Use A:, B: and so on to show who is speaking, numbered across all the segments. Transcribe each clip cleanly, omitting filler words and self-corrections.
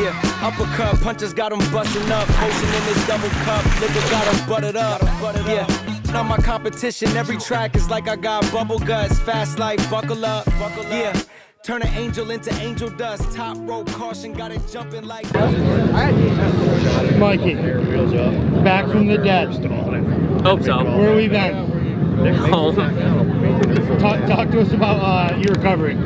A: Yeah, uppercut, punches got him busting up. Potion in his double cup, liquor got him buttered up. Yeah, not my competition. Every track is like I got bubble guts. Fast life, buckle up. Yeah. Turn an angel into angel dust. Top rope caution, got it jumping like.
B: Mikey, back from the dead.
C: Hope so.
B: Where have we been?
C: Home.
B: Talk to us about your recovery.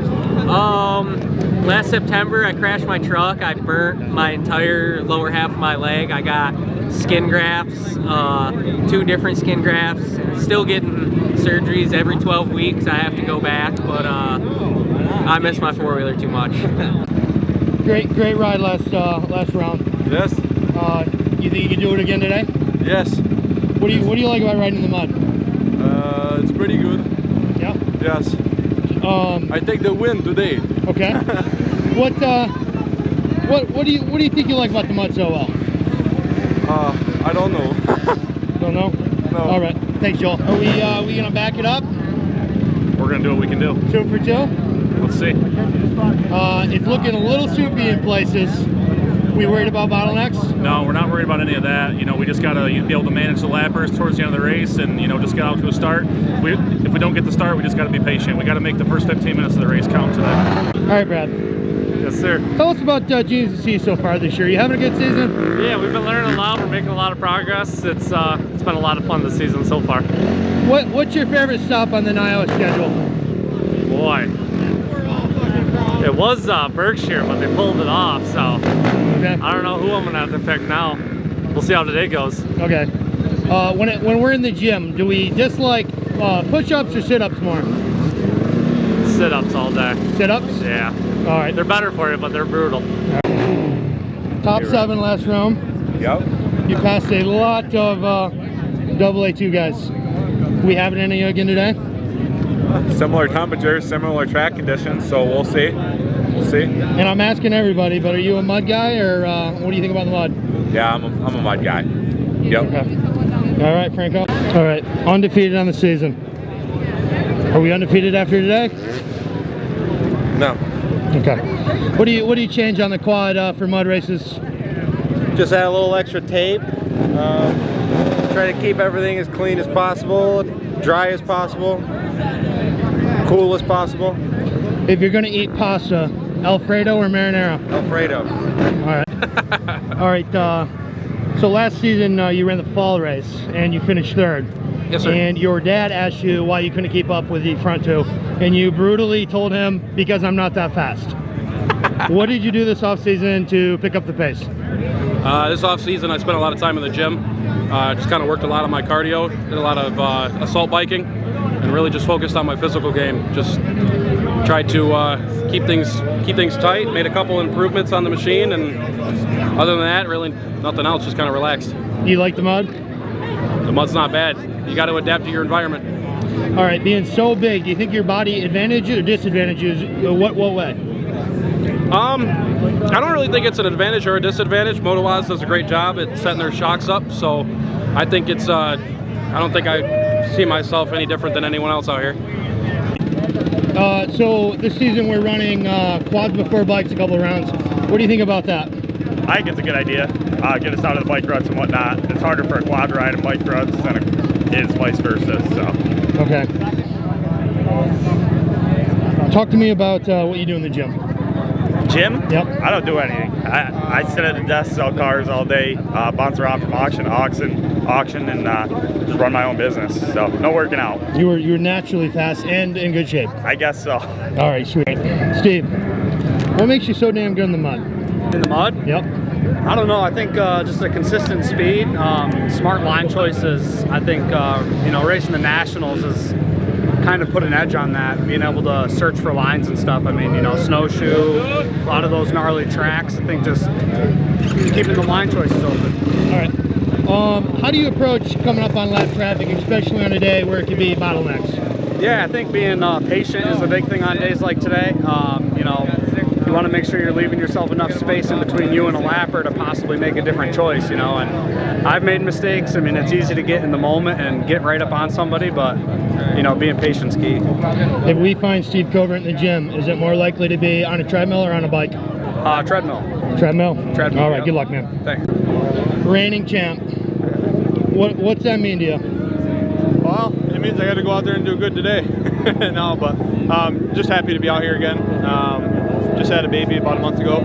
C: Last September I crashed my truck. I burnt my entire lower half of my leg. I got skin grafts, 2 different skin grafts. Still getting surgeries every 12 weeks. I have to go back, but I miss my 4-wheeler too much.
B: Great ride last round.
D: Yes.
B: You think you can do it again today?
D: Yes.
B: What do you like about riding in the mud?
D: It's pretty good.
B: Yeah.
D: Yes. I take the win today.
B: Okay. What do you think you like about the mud so well?
D: I don't know.
B: Don't know?
D: No.
B: All right. Thanks, Joel. Are we gonna back it up?
E: We're gonna do what we can do.
B: 2 for 2?
E: Let's see.
B: It's looking a little soupy in places. We worried about bottlenecks?
E: No, we're not worried about any of that. You know, we just gotta be able to manage the lappers towards the end of the race, and you know, just get out to a start. If we don't get the start, we just gotta be patient. We gotta make the first 15 minutes of the race count today.
B: All right, Brad.
E: Yes, sir.
B: Tell us about GNC so far this year. You having a good season?
C: Yeah, we've been learning a lot. We're making a lot of progress. It's been a lot of fun this season so far.
B: What's your favorite stop on the Nyoa schedule?
C: Boy, it was Berkshire, but they pulled it off. So
B: Okay.
C: I don't know who I'm gonna have to pick now. We'll see how today goes.
B: Okay. When we're in the gym, do we dislike push-ups or sit-ups more?
C: Sit-ups all day.
B: Sit-ups?
C: Yeah.
B: All right.
C: They're better for you, but they're brutal.
B: Top 7 last round.
D: Yep.
B: You passed a lot of AA2 guys. We having any again today?
D: Similar temperatures, similar track conditions, so we'll see. We'll see.
B: And I'm asking everybody, but are you a mud guy, or what do you think about the mud?
D: Yeah, I'm a mud guy. Yep.
B: Okay. All right, Franco. All right, undefeated on the season. Are we undefeated after today?
D: No.
B: Okay. What do you change on the quad for mud races?
F: Just add a little extra tape. Try to keep everything as clean as possible, dry as possible, cool as possible.
B: If you're gonna eat pasta, Alfredo or marinara?
F: Alfredo.
B: All right. So last season you ran the fall race and you finished 3rd.
C: Yes, sir.
B: And your dad asked you why you couldn't keep up with the front 2, and you brutally told him, because I'm not that fast. What did you do this off season to pick up the pace?
G: This off season I spent a lot of time in the gym. Just kind of worked a lot on my cardio, did a lot of assault biking, and really just focused on my physical game. Just tried to keep things tight, made a couple improvements on the machine, and other than that, really nothing else, just kind of relaxed.
B: You like the mud?
G: The mud's not bad. You got to adapt to your environment.
B: All right, being so big, do you think your body advantages or disadvantages? What way?
G: I don't really think it's an advantage or a disadvantage. Motoaz does a great job at setting their shocks up, so I think it's, I don't think I see myself any different than anyone else out here.
B: So this season we're running quads before bikes a couple of rounds. What do you think about that?
E: I think it's a good idea. Get us out of the bike ruts and whatnot. It's harder for a quad ride and bike ruts than it is vice versa. So.
B: Okay. Talk to me about what you do in the gym.
E: Gym?
B: Yep.
E: I don't do anything. I sit at a desk, sell cars all day, bounce around from auction to auction, and just run my own business. So no working out.
B: You're naturally fast and in good shape.
E: I guess so.
B: All right, sweet. Steve, what makes you so damn good in the mud?
H: In the mud?
B: Yep.
H: I don't know. I think just a consistent speed, smart line choices. I think you know, racing the nationals is kind of put an edge on that, being able to search for lines and stuff. I mean, you know, snowshoe, a lot of those gnarly tracks. I think just keeping the line choices open.
B: All right. How do you approach coming up on lap traffic, especially on a day where it can be bottlenecks?
H: Yeah, I think being patient is a big thing on days like today. You know, you want to make sure you're leaving yourself enough space in between you and a lapper to possibly make a different choice, you know. And I've made mistakes. I mean, it's easy to get in the moment and get right up on somebody, but, you know, being patient's key.
B: If we find Steve Covert in the gym, is it more likely to be on a treadmill or on a bike?
H: Treadmill.
B: Treadmill?
D: Treadmill,
B: All right,
D: yeah.
B: good luck, man.
D: Thanks.
B: Reigning champ. What's that mean to you?
I: Well, it means I got to go out there and do good today. No, but just happy to be out here again. Just had a baby about a month ago.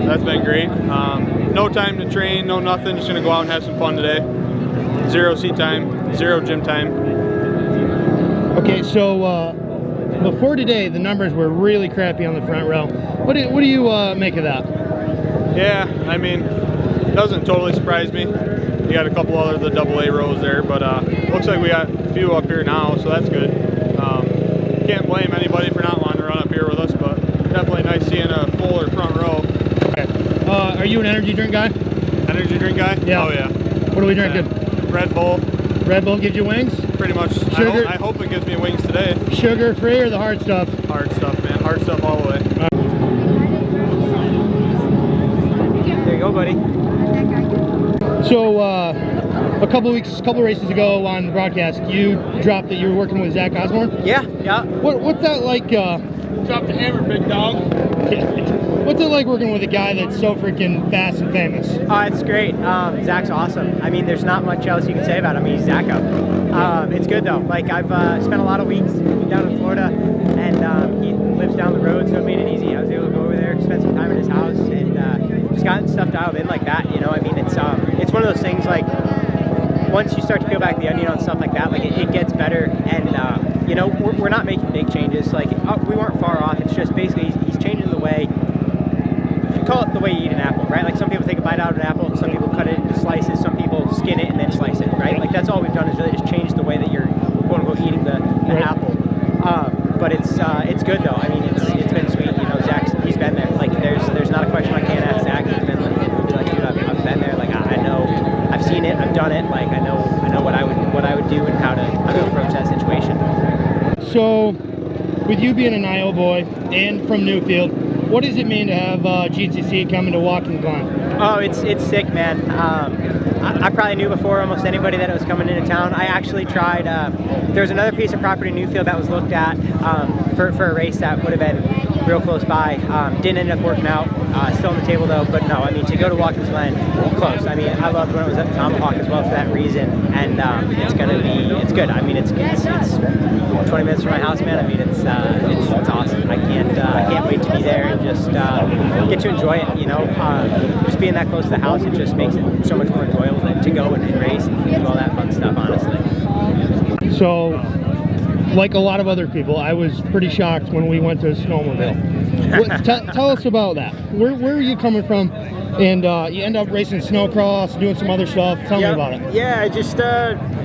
I: That's been great. No time to train, no nothing. Just gonna go out and have some fun today. 0 seat time, 0 gym time.
B: Okay, so before today, the numbers were really crappy on the front row. What do you make of that?
I: Yeah, I mean, it doesn't totally surprise me. You got a couple other the AA rows there, but looks like we got a few up here now, so that's good. Can't blame anybody for not wanting to run up here with us, but definitely nice seeing a fuller front row.
B: Okay. Are you an energy drink guy?
I: Energy drink guy?
B: Yeah.
I: Oh yeah.
B: What are we drinking?
I: Red Bull.
B: Red Bull gives you wings?
I: Pretty much.
B: Sugar?
I: I hope it gives me wings today.
B: Sugar free or the hard stuff?
I: Hard stuff, man. Hard stuff all the way.
C: There you go, buddy.
B: So a couple races ago on the broadcast, you dropped that you were working with Zach Osborne.
C: Yeah.
B: What's that like?
I: Drop the hammer, big dog.
B: What's it like working with a guy that's so freaking fast and famous?
J: It's great. Zach's awesome. I mean, there's not much else you can say about him. He's Zacho. It's good though. Like I've spent a lot of weeks down in Florida, and he lives down the road, so it made it easy. I was able to go over there, spend some time at his house, and just gotten stuff dialed in like that. You know, I mean, it's one of those things like once you start to peel back the onion on stuff like that, like it gets better, and you know, we're not making big changes. Like we weren't far off. It's just basically he's changing the way. Call it the way you eat an apple, right? Like some people take a bite out of an apple, some people cut it into slices, some people skin it and then slice it, right? Like that's all we've done is really just change the way that you're quote unquote eating the apple. But it's good though. I mean, it's been sweet. You know, he's been there. Like there's not a question I can't ask Zach. He's been like, dude, I've been there. Like I know, I've seen it, I've done it. Like I know what I would do and how to approach that situation.
B: So, with you being an Iowa boy and from Newfield, what does it mean to have GCC coming to Watkins Glen?
J: Oh, it's sick, man. I probably knew before almost anybody that it was coming into town. I actually tried, there was another piece of property in Newfield that was looked at for a race that would have been real close by. Didn't end up working out. Still on the table though, but no, I mean, to go to Watkins Glen, close. I mean, I loved when it was at the Tomahawk as well for that reason, and it's good. I mean, it's 20 minutes from my house, man. I mean, it's awesome. I can't wait to be there and just get to enjoy it. You know, just being that close to the house, it just makes it so much more enjoyable to go and race and do all that fun stuff. Honestly.
B: So, like a lot of other people, I was pretty shocked when we went to Snowmobile. Tell us about that. Where are you coming from? And you end up racing snowcross, doing some other stuff. Tell me about it.
K: Yeah, I just,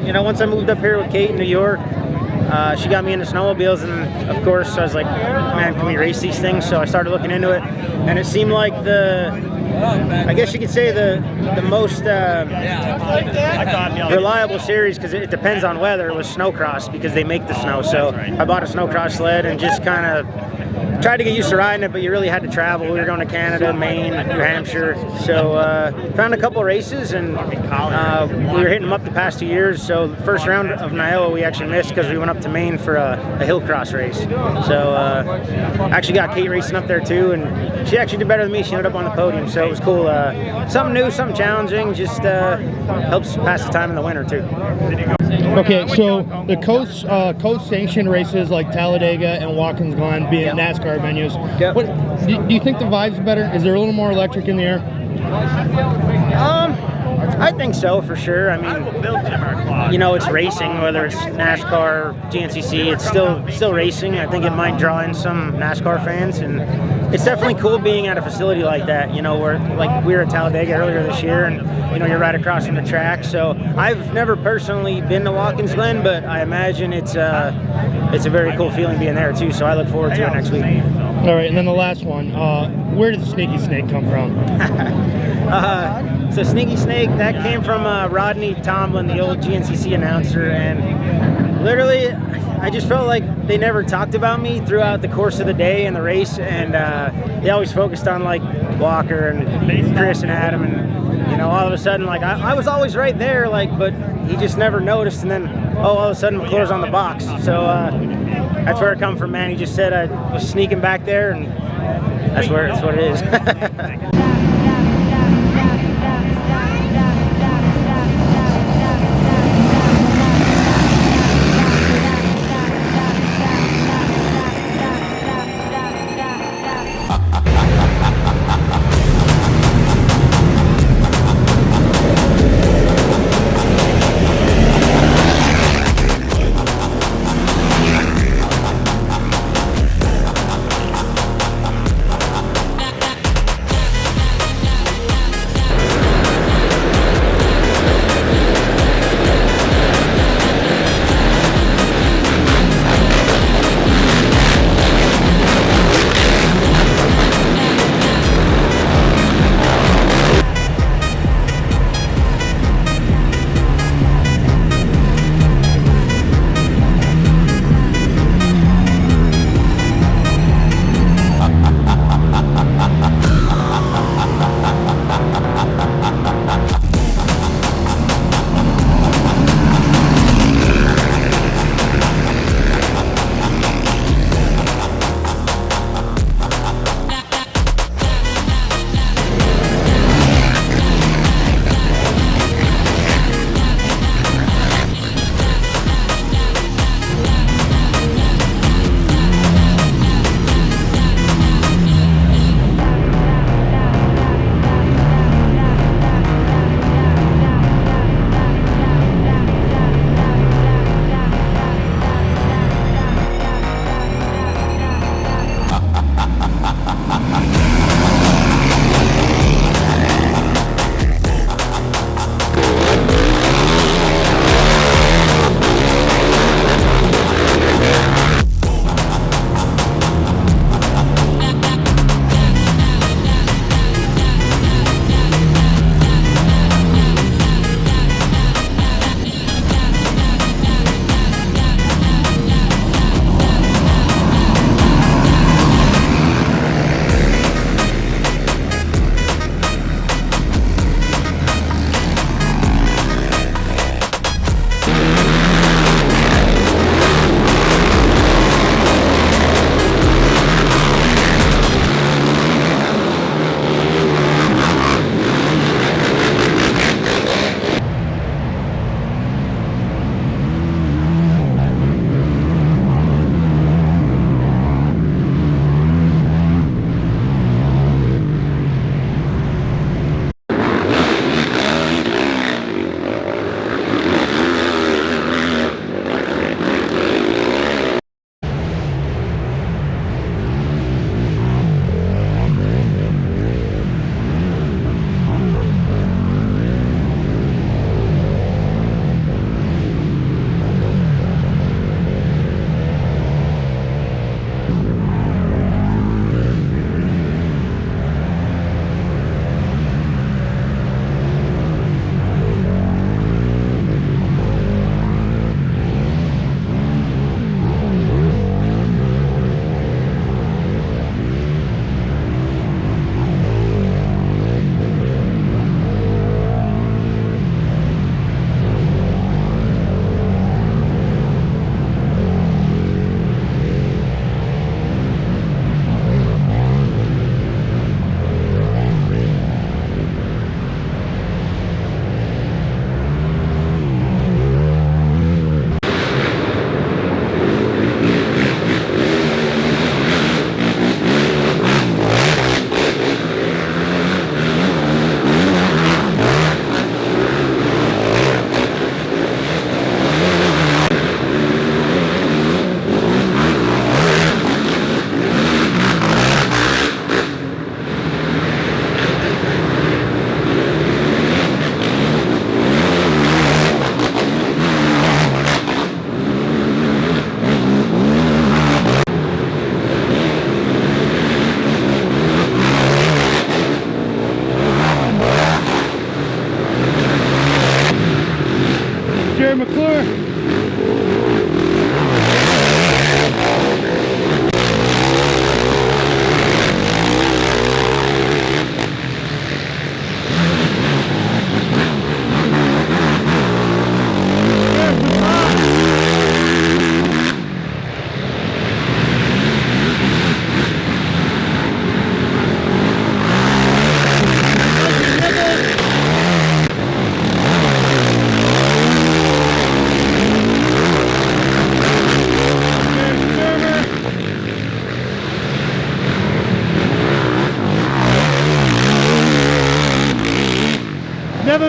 K: you know, once I moved up here with Kate in New York, she got me into snowmobiles, and of course I was like, man, can we race these things? So I started looking into it, and it seemed like I guess you could say the most reliable series, because it depends on weather, was snowcross, because they make the snow. So I bought a snowcross sled and just kind of tried to get used to riding it, but you really had to travel. We were going to Canada, Maine, New Hampshire. So found a couple races, and we were hitting them up the past 2 years. So the first round of Nyoa we actually missed because we went up to Maine for a hill cross race. So actually got Kate racing up there too, and she actually did better than me. She ended up on the podium, so it was cool. Something new, something challenging, just helps pass the time in the winter too.
B: Okay, so the coast sanctioned races like Talladega and Watkins Glen being NASCAR venues.
K: Yep.
B: Do you think the vibe's better? Is there a little more electric in the air?
K: I think so, for sure. I mean, you know, it's racing, whether it's NASCAR, GNCC, it's still racing. I think it might draw in some NASCAR fans, and it's definitely cool being at a facility like that. You know, where like we were at Talladega earlier this year, and you know, you're right across from the track. So I've never personally been to Watkins Glen, but I imagine it's a very cool feeling being there too. So I look forward to it next week.
B: All right, and then the last one. Where did the Sneaky Snake come from?
K: So Sneaky Snake, that came from Rodney Tomlin, the old GNCC announcer, and literally I just felt like they never talked about me throughout the course of the day and the race, and they always focused on like Walker and Chris and Adam, and you know, all of a sudden, like I was always right there, like, but he just never noticed, and then all of a sudden McClure's on the box. So that's where it come from, man. He just said I was sneaking back there, and that's what it is.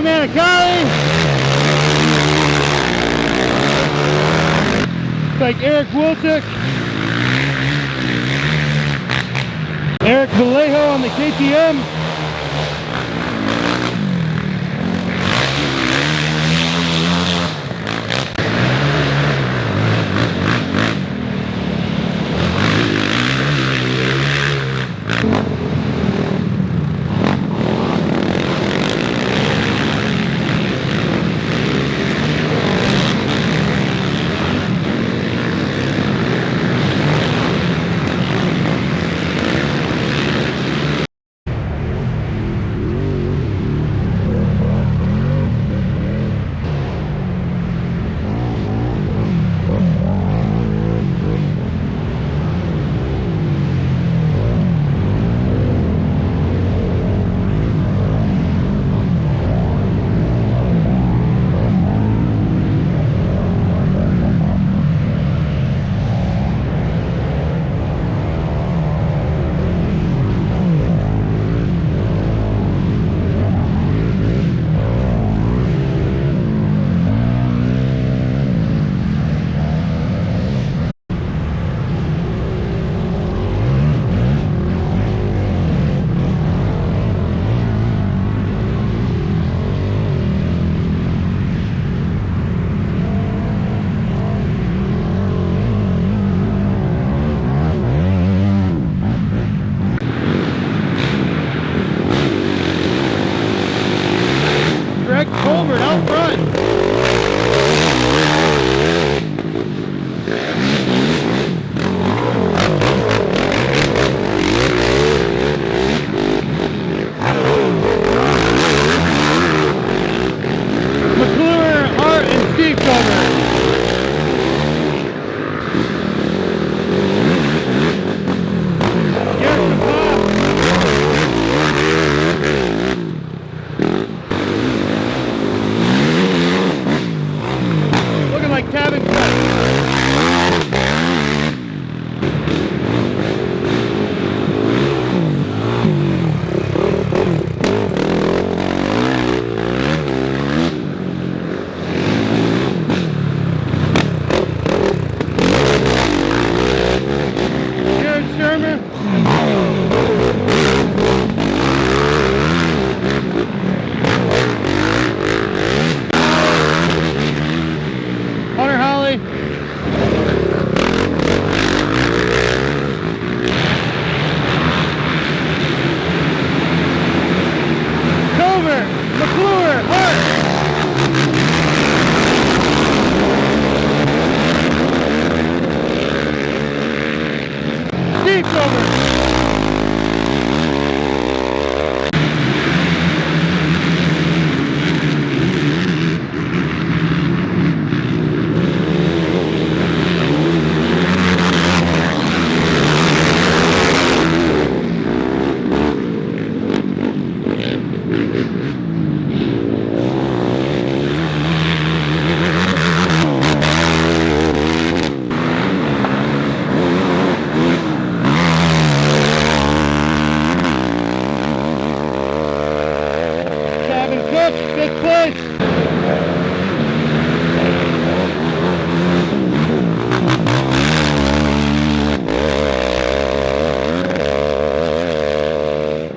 B: Devin Manicali. Like Eric Wilczyk. Eric Vallejo on the KTM.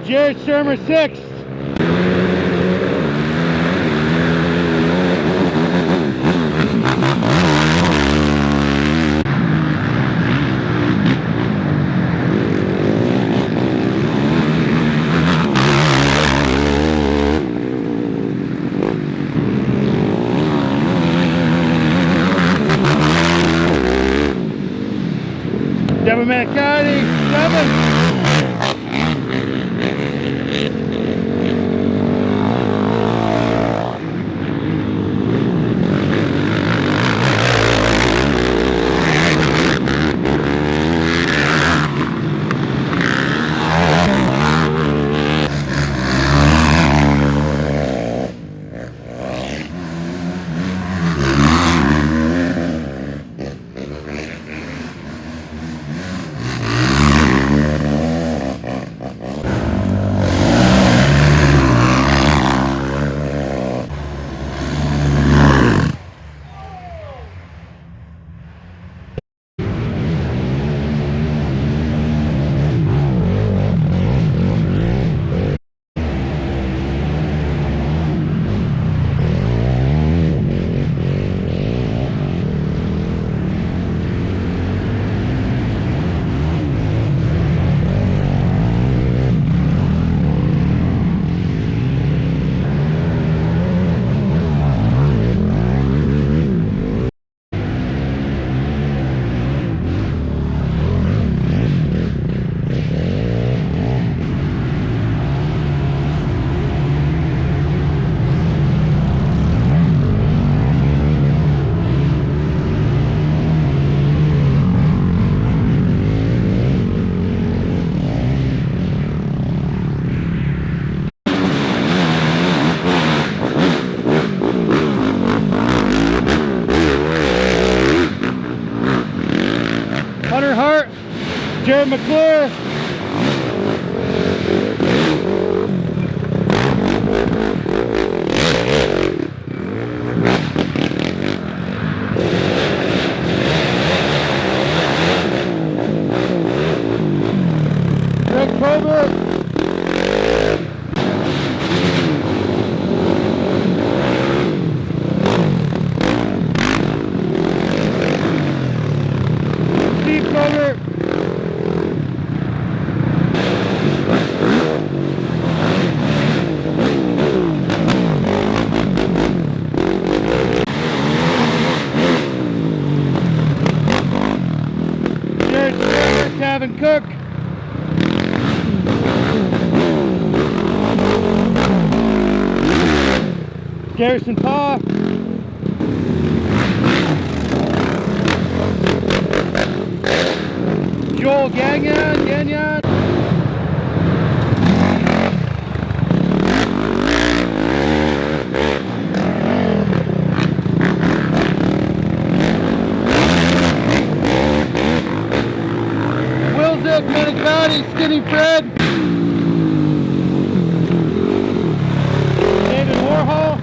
B: Jared Shermer 6th. Devin Manicali, 7th. Jared McClure. Greg Colbert. Steve Colbert. Jared Stewart, Kevin Cook. Garrison Paw. Joel Gagnon. Will Zip, Manicotti, Skinny Fred. David Warhol.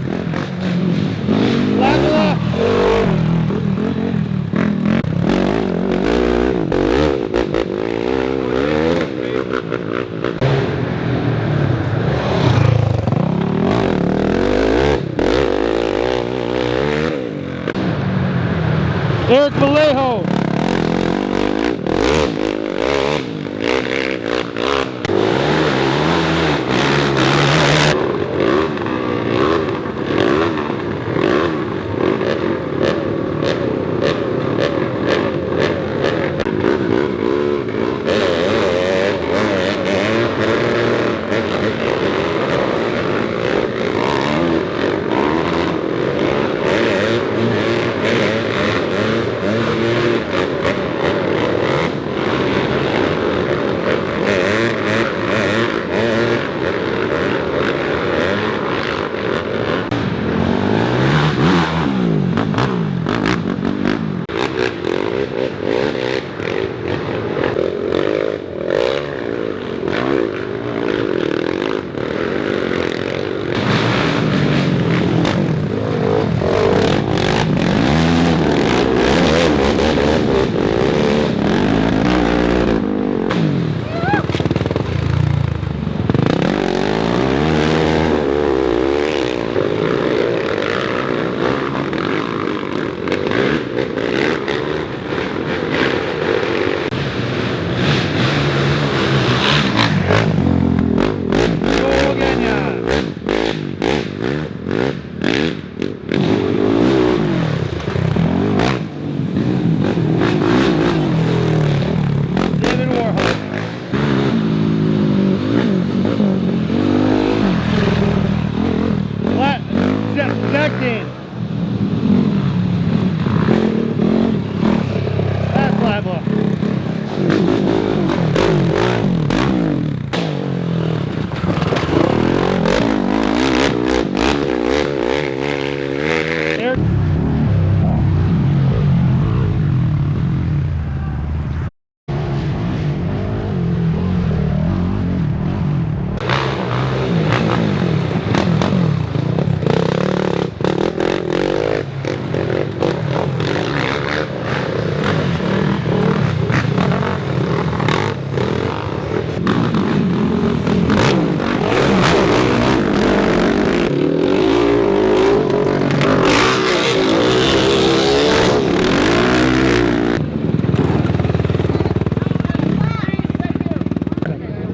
B: Lagola. Eric Vallejo.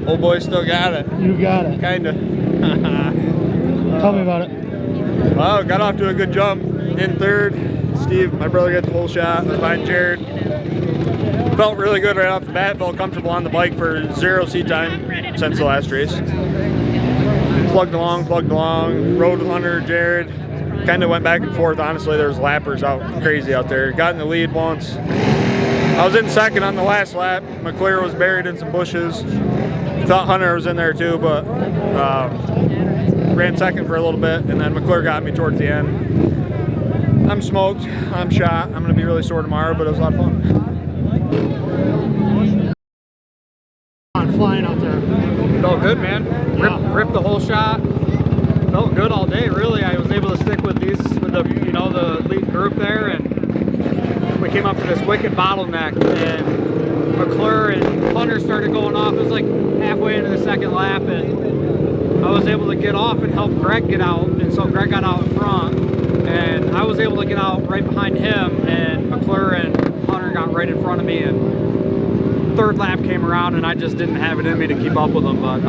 I: Old boy still got it.
B: You got it.
I: Kinda.
B: Tell me about it.
I: Well, got off to a good jump in third. Steve, my brother, got the whole shot. I was behind Jared. Felt really good right off the bat. Felt comfortable on the bike for 0 seat time since the last race. Plugged along, rode with Hunter, Jared. Kind of went back and forth. Honestly, there was lappers out crazy out there. Got in the lead once. I was in second on the last lap. McClure was buried in some bushes. Thought Hunter was in there too, but ran second for a little bit, and then McClure got me towards the end. I'm smoked. I'm shot. I'm going to be really sore tomorrow, but it was a lot of fun.
B: flying out there?
H: Felt good, man. Ripped the whole shot. Felt good all day, really. I was able to stick with the lead group there, and we came up to this wicked bottleneck, and McClure and Hunter started going off. It was like halfway into the second lap, and I was able to get off and help Greg get out, and so Greg got out in front, and I was able to get out right behind him, and McClure and Hunter got right in front of me, and third lap came around, and I just didn't have it in me to keep up with them, but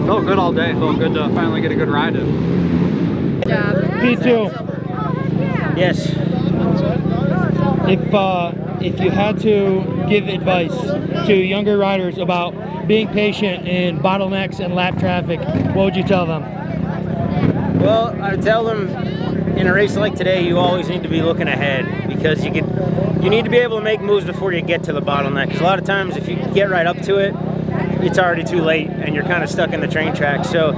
H: felt good all day. Felt good to finally get a good ride in.
B: P2.
K: Yes.
B: If you had to give advice to younger riders about being patient in bottlenecks and lap traffic, what would you tell them?
K: Well, I would tell them in a race like today, you always need to be looking ahead, because you need to be able to make moves before you get to the bottleneck. Because a lot of times, if you get right up to it, it's already too late and you're kind of stuck in the train track. So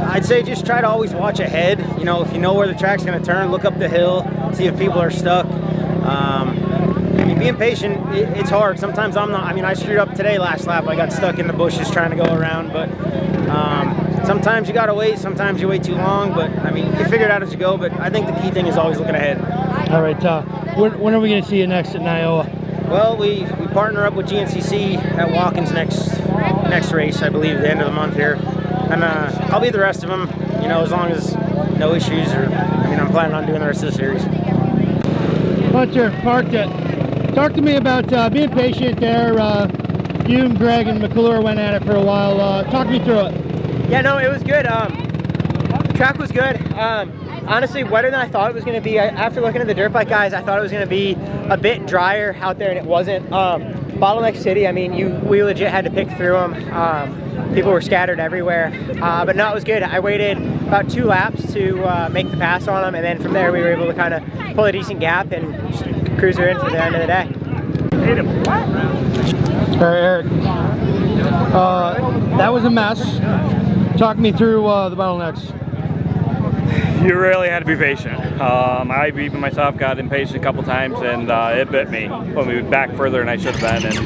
K: I'd say just try to always watch ahead. You know, if you know where the track's going to turn, look up the hill, see if people are stuck. Being patient, it's hard. Sometimes I'm not. I mean, I screwed up today last lap. I got stuck in the bushes trying to go around, but sometimes you got to wait. Sometimes you wait too long, but I mean, you figure it out as you go. But I think the key thing is always looking ahead.
B: All right, when are we going to see you next at Nyoa?
K: Well, we partner up with GNCC at Watkins next race, I believe, the end of the month here. And I'll be the rest of them, you know, as long as no issues, or, I mean, I'm planning on doing the rest of the series.
B: Hunter, parked it. Talk to me about being patient there. You and Greg and McClure went at it for a while. Talk me through it.
J: Yeah, no, it was good. Track was good. Honestly, wetter than I thought it was going to be. After looking at the dirt bike guys, I thought it was going to be a bit drier out there, and it wasn't. Bottleneck City, I mean, we legit had to pick through them. People were scattered everywhere, but no, it was good. I waited about 2 laps to make the pass on them, and then from there we were able to kind of pull a decent gap and cruise her in for the end of the day.
B: All right, Eric. That was a mess. Talk me through the bottlenecks.
L: You really had to be patient. I even myself got impatient a couple times, and it bit me. Put me back further than I should have been, and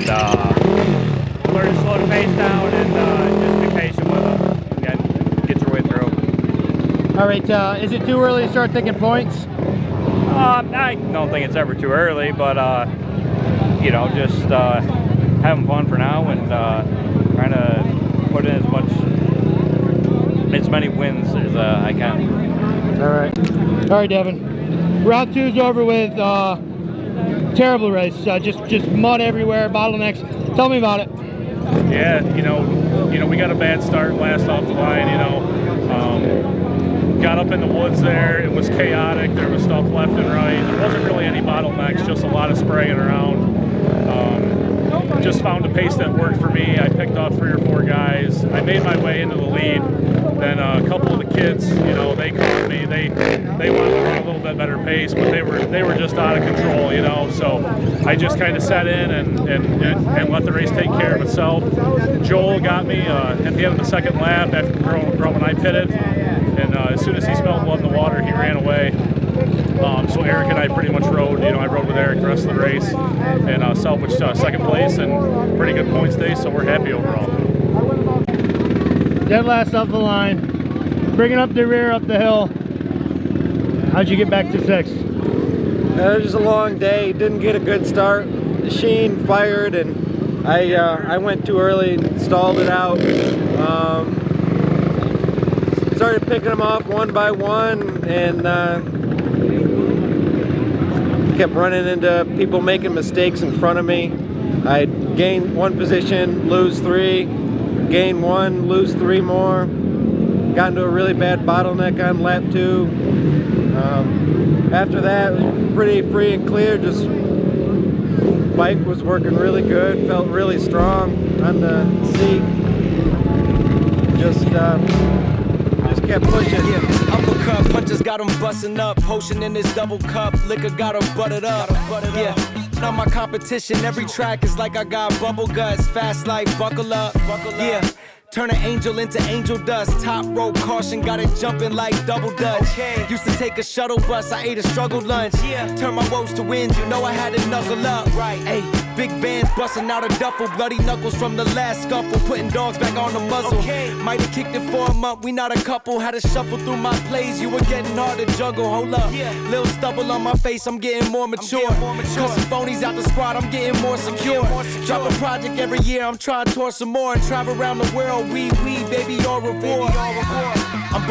L: learn to slow the pace down and just be patient with them and get your way through.
B: All right, is it too early to start thinking points?
L: I don't think it's ever too early, but you know, just having fun for now and trying to put in as many wins as I can.
B: All right, Devin. Route 2's over with. Terrible race. Just mud everywhere, bottlenecks. Tell me about it.
E: Yeah, you know, we got a bad start last off the line. You know, got up in the woods there. It was chaotic. There was stuff left and right. There wasn't really any bottlenecks. Just a lot of spraying around. Just found a pace that worked for me. I picked off 3 or 4 guys. I made my way into the lead. Then a couple of the kids, you know, they called me. They wanted to run a little bit better pace, but they were just out of control, you know. So I just kind of sat in and let the race take care of itself. Joel got me at the end of the second lap after when I pitted, and as soon as he smelled blood in the water, he ran away. So Eric and I pretty much rode. You know, I rode with Eric the rest of the race, and salvaged second place and pretty good points day. So we're happy overall.
B: Dead last up the line, bringing up the rear up the hill. How'd you get back to 6th?
F: It was just a long day. Didn't get a good start. The Sheen fired, and I went too early and stalled it out. Started picking them off one by one, and kept running into people making mistakes in front of me. I gained 1 position, lose 3, gain 1, lose 3 more. Got into a really bad bottleneck on lap 2. After that, it was pretty free and clear. Just bike was working really good, felt really strong on the seat. Just kept pushing.
A: Yeah, uppercut punches got him busting up. Potion in his double cup, liquor got him buttered up. Yeah, not my competition. Every track is like I got bubble guts. Fast life, buckle up. Yeah, turn an angel into angel dust. Top rope caution, got it jumping like double dutch. Used to take a shuttle bus, I ate a struggle lunch. Turn my woes to wins, you know I had to knuckle up. Right, hey. big bands busting out a duffel. Bloody knuckles from the last scuffle, putting dogs back on the muzzle. Might have kicked it for a month, we not a couple. Had to shuffle through my plays, you were getting hard to juggle. Hold up, little stubble on my face, I'm getting more mature. Cut some phonies out the squad, I'm getting more secure. Drop a project every year, I'm trying to tour some more and travel around the world. We, baby, au revoir. I'm